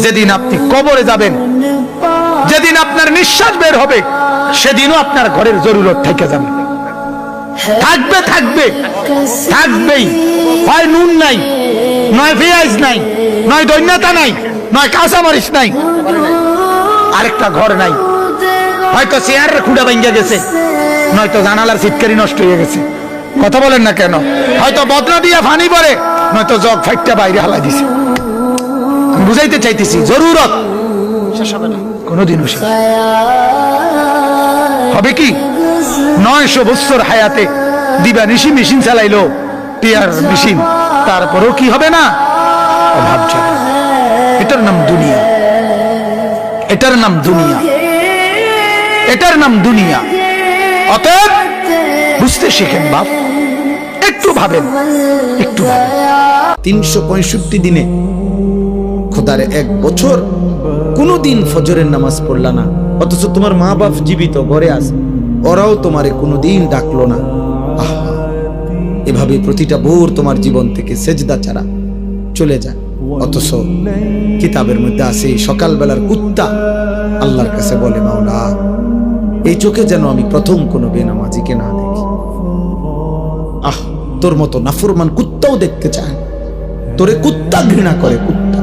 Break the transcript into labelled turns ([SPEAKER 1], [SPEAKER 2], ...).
[SPEAKER 1] যেদিন আপনি কবরে যাবেন, যেদিন আপনার নিঃশ্বাস বের হবে, সেদিনও আপনার ঘরের জরুরত থেকে যাবে, থাকবে থাকবে থাকবেই। হয় নুন নাই, নয় পেঁয়াজ নাই, নয় দৈন্যতা নাই, নয় কাঁচামরিচ নাই, আরেকটা ঘর নাই। হয়তো চেয়ারের খুঁড়া ভাঙ্গা গেছে, নয়তো জানালার সিটকারি নষ্ট হয়ে গেছে। কথা বলেন না কেন? হয়তো বদনা দিয়া ফানি পরে, নয়তো জগ ফাইটটা বাইরে হালাই দিছে। আমি বুঝাইতে চাইতেছি, জরুরত শেষ হবে না, কোনোদিনও শেষ হবে কি? 900 বছর হায়াতে দিবা নিশি মেশিন চালাইলো, টিয়ার মেশিন, তারপরেও কি হবে না? অভাব যাবে। এটার নাম দুনিয়া, এটার নাম দুনিয়া, এটার নাম দুনিয়া। অতএব বুঝতে শিখেন বাপ, একটু ভাবেন, একটু ভাবেন।
[SPEAKER 2] 365 দিনে খোদার 1 বছর কোনদিন ফজরের নামাজ পড়লা না, অথচ তোমার মা বাপ জীবিত ঘরে আছে, ওরাও তোমারে কোনদিন ডাকলো না। আহা, এভাবে প্রতিটা ভোর তোমার জীবন থেকে সেজদা ছাড়া চলে যায়। অথচ কিতাবের মধ্যে আছে সকালবেলার কুত্তা আল্লাহর কাছে বলে, মাওলা এই চোখে যেন আমি প্রথম কোনো বেনামাজিকে না দেখি। আহ, তোর মতো নাফরমান কুত্তাও দেখতে চায়, তোরে কুত্তা ঘৃণা করে, কুত্তা।